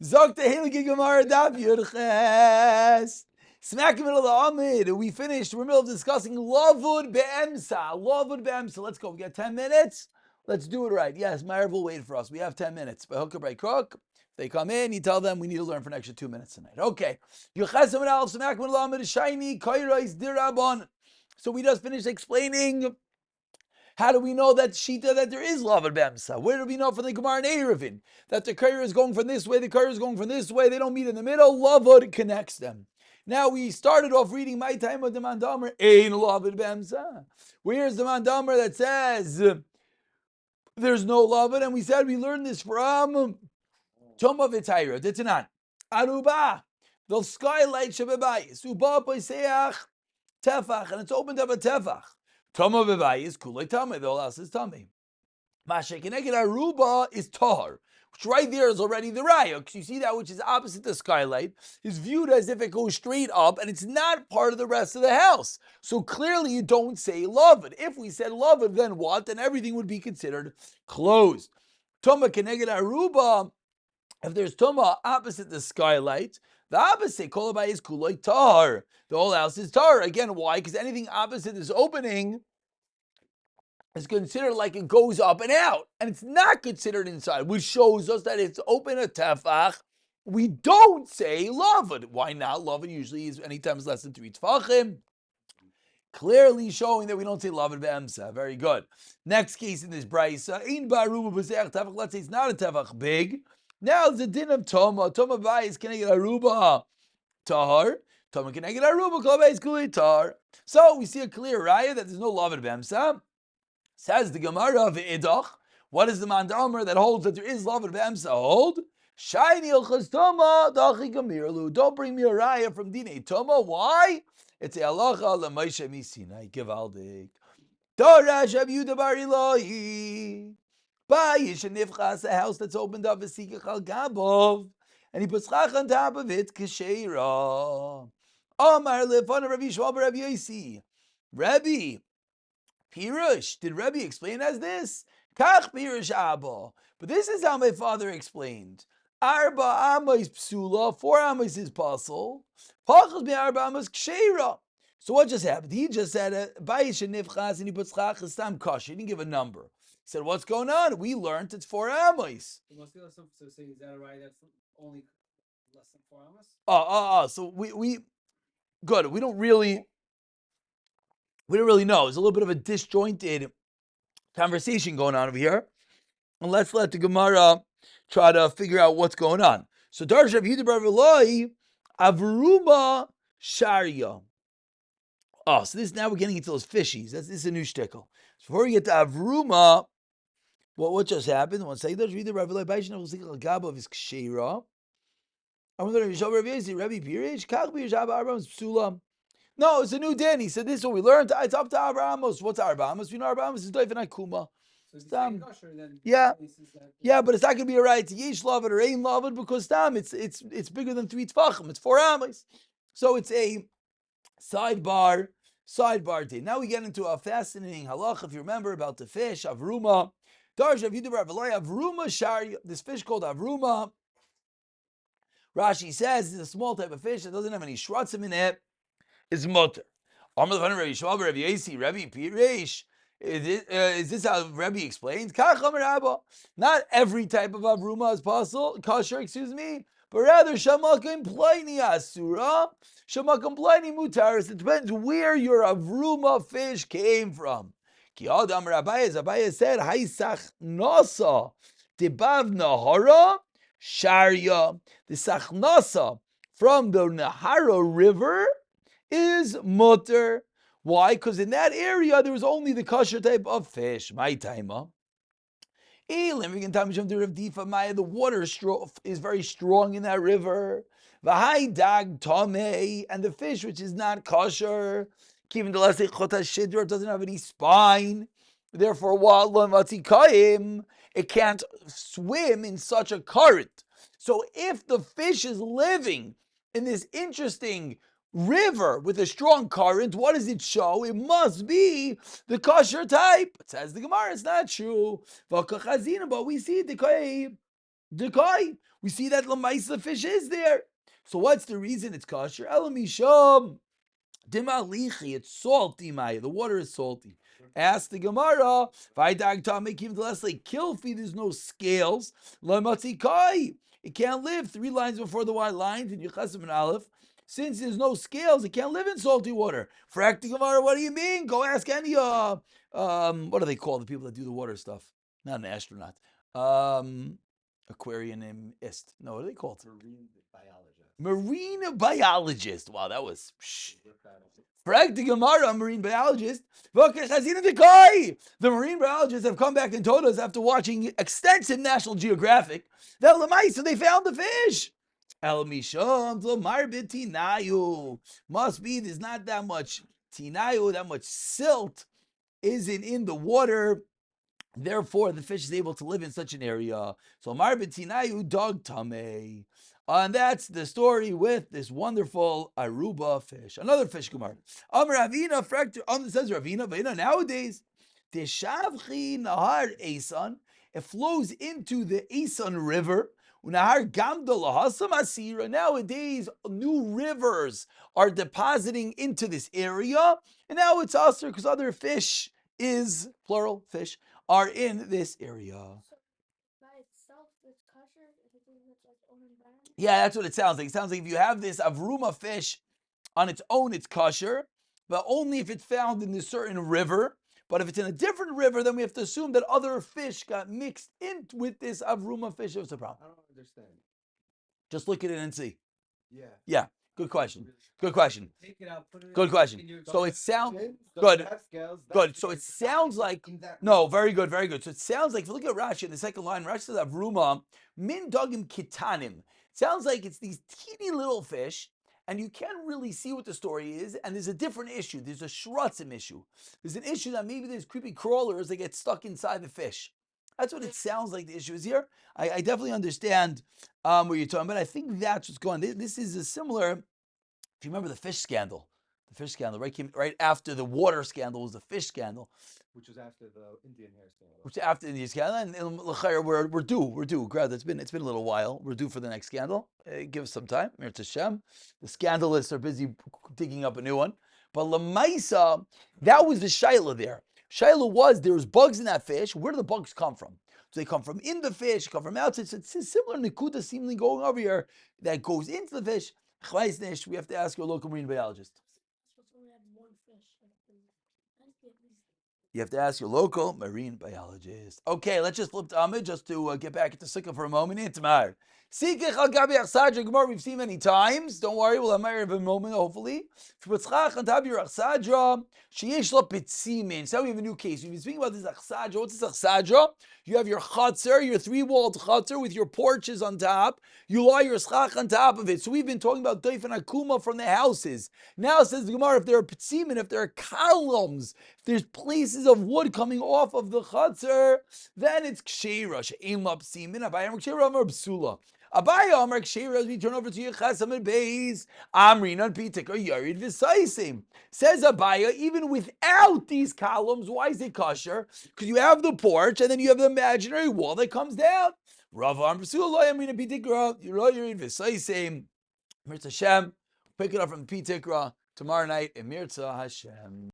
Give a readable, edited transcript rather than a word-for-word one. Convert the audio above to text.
Zok Tehilgi Gemara Daf Yurches. Smack in the middle of the Amid. We finished. We're in the middle of discussing Lavud Be'emsa. Lavud Be'emsa. Let's go. We got 10 minutes. Let's do it right. Yes, Meir will wait for us. We have 10 minutes. By hook or by crook. If they come in, you tell them we need to learn for an extra 2 minutes tonight. Okay. Yuches Amid Alf Smack in the middle of the Amid. Shiny Kairais Dirabon. So we just finished explaining. How do we know that Shita that there is Lavad B'emsa? Where do we know from the Gemara and Erevin that the Kaira is going from this way, the Kaira is going from this way, they don't meet in the middle? Lavad connects them. Now we started off reading my time of the Mandamer, Ein Lavad B'emsa. Where's the Mandamer that says there's no Lavad? And we said we learned this from Toma V'Tayra, Ditanan. Aruba, the skylight Shababayis, Uba Paiseach, Tefach, and it's opened up a Tefach. Tama bebayis kulay tame. The whole house is tame. Masha keneged aruba is tahar, which right there is already the raya. Because you see that which is opposite the skylight is viewed as if it goes straight up, and it's not part of the rest of the house. So clearly, you don't say lavud. If we said lavud, then what? Then everything would be considered closed. Tama keneged aruba. If there's tuma opposite the skylight, the opposite kolabai is kulay tar. The whole house is tar. Again, why? Because anything opposite this opening is considered like it goes up and out, and it's not considered inside, which shows us that it's open a tefach. We don't say lavud. Why not? Lavud usually is anytime it's less than 3 tefachim. Clearly showing that we don't say lavud be'emsa. Very good. Next case in this brayso, in baruba b'seach tefach. Let's say it's not a tefach big. Now it's a din of toma. Toma bayis can I get aruba tahar. Toma can I get aruba kolabais kulei tar. So we see a clear raya that there's no lavud be'emsa. Says the Gemara of Idach. What is the Mandamer that holds that there is lavud be'emsa hold? Shiny ilchas toma dachi gamirlu. Don't bring me a raya from Dinei Toma. Why? It's a halacha l'Moshe misinai givaldik. Dorash Rav Yehuda bar Elohi. Bayish and nifchas, a house that's opened up, v'sikach al gabov, and he puts chach on top of it, k'sheira. Omar lefana Rabbi Yishmael bar Rabbi Yosi. Rabbi Pirush, did Rabbi explain as this? Kach Pirush Abba. But this is how my father explained. Arba amos psula, 4 amos is puzzle. Pachos be arba amos k'sheira. So what just happened? He just said bayish and nifchas, and he puts chach stam kash. He didn't give a number. He said, what's going on? We learned it's 4 amos. So say, is that right? That's only less than 4 amos? So we good. We don't really know. There's a little bit of a disjointed conversation going on over here. And let's let the Gemara try to figure out what's going on. So Darsh Rav Yehuda bar Eloi, Avruma Sharia. Oh, so this now we're getting into those fishies. This is a new shtickle. So before we get to Avruma, what just happened? One second. Darsh Rav Yehuda bar Eloi, Baishin of Sikal Gaba of his Kshira. I'm going to show Rabbi Yosi, Rabbi Pirish, Kach Pirish Abba Abrams Psula. No, it's a new din. He said this is what we learned. It's up to Abrahamos. What's Abrahamos? We know Abrahamos is Doif and Akuma. So then yeah, but it's not going to be a right. It's Yesh Lavid or Ain Lavid because it's bigger than 3 Tfachim. It's 4 Amos. So it's a sidebar din. Now we get into a fascinating halach, if you remember, about the fish, Avruma. Darsh Rav Yehuda bar Eloi, Avruma Sharia. This fish called Avruma. Rashi says it's a small type of fish that doesn't have any shratzim in it. Is mutter. Amar Rabbi Yishmael bar Rabbi Yosi, Rabbi Pirish. Is this how Rabbi explains? Not every type of avruma is possible, kosher, but rather shamakim plaini asura, shamakim plaini mutaris. It depends where your avruma fish came from. Ki adam Abaye said, Haisach nasa debav nahara sharia. The sachnasa from the Nahara River is mutter. Why? Because in that area there was only the kosher type of fish. My timer. The water is very strong in that river. And the fish which is not kosher, it doesn't have any spine. Therefore, it can't swim in such a current. So if the fish is living in this interesting river with a strong current, what does it show? It must be the kosher type. It says the Gemara, it's not true. But we see dekai. we see that Lamaisa the fish is there. So what's the reason it's kosher? Elamisham. Dimalichi, it's salty, Maya. The water is salty. Ask the Gemara, Vaidag Tamakim Leslie, Kilfi, there's no scales. Lamatzikai, it can't live 3 lines before the white lines in Yechasim and Aleph. Since there's no scales, it can't live in salty water. Frak the Gemara, what do you mean? Go ask any what do they call the people that do the water stuff? Not an astronaut. Aquarianist. No, what are they called? Marine biologist. Wow, that was. Frag the Gemara, marine biologist. The marine biologists have come back and told us after watching extensive National Geographic that Lamaisa, they found the fish. El Misham Lamar Tinayu. Must be there's not that much tinayu, that much silt isn't in the water. Therefore, the fish is able to live in such an area. So Mar Tinayu dog tame. And that's the story with this wonderful Aruba fish. Another fish, Gemara. Ravina, says Ravina, nowadays, Teshavchi Nahar Esan, it flows into the Esan River. Nahar Gamda Lahasam Asira. Nowadays, new rivers are depositing into this area. And now it's usher because other fish is, plural, fish, are in this area. Yeah, that's what it sounds like. It sounds like if you have this avruma fish on its own, it's kosher, but only if it's found in a certain river. But if it's in a different river, then we have to assume that other fish got mixed in with this avruma fish. What's the problem? I don't understand. Just look at it and see. Yeah. Yeah. Good question. Good question. Take it out, put it Good question. So it sounds good. Good. So it sounds like no, very good, very good. So it sounds like if you look at Rashi in the second line, Rashi says Avruma min dogim kitanim. It sounds like it's these teeny little fish, and you can't really see what the story is. And there's a different issue. There's a shratzim issue. There's an issue that maybe there's creepy crawlers that get stuck inside the fish. That's what it sounds like the issue is here. I definitely understand what you're talking about. I think that's what's going on. This is a similar, if you remember the fish scandal. The fish scandal, right? Came right after the water scandal was the fish scandal. Which was after the Indian hair scandal. Which after the Indian scandal. And we're due. Grad, it's been a little while. We're due for the next scandal. Give us some time. Mir Tashem. The scandalists are busy digging up a new one. But Lamaisa, that was the Shaila there. Shaila was, there was bugs in that fish. Where do the bugs come from? So they come from in the fish, come from outside. So it's a similar Nikuda seemingly going over here that goes into the fish. We have to ask your local marine biologist. You have to ask your local marine biologist. Okay, let's just flip to Amid just to get back into Sukkah for a moment. Itmar. Sikach al Gabi Achsadra Gemara we've seen many times. Don't worry, we'll have more of a moment, hopefully. Shpitzchach and Tabi Achsadra, Sheyesh lo Pitzimin. So we have a new case. We've been speaking about this Achsadra. What's this Achsadra? You have your Chatzar, your 3-walled Chatzar with your porches on top. You lie your Schach on top of it. So we've been talking about Doif and Akuma from the houses. Now says the Gemara, if there are Pitzimin, if there are columns, if there's places of wood coming off of the Chatzar, then it's Ksheira. She'im lo Pitzimin. Abayam Ksheira Amar B'sula. Abaya Amar Ksheira, as we turn over to Yechasam and Beis, Amrin on Pitik or Yarid V'Saisim. Says Abaya, even without these columns, why is it kosher? Because you have the porch and then you have the imaginary wall that comes down. Rav Amr B'sula, Amrin on Pitik or Yarid V'Saisim. Mirza Hashem, pick it up from the Pitikra tomorrow night in Mirza Hashem.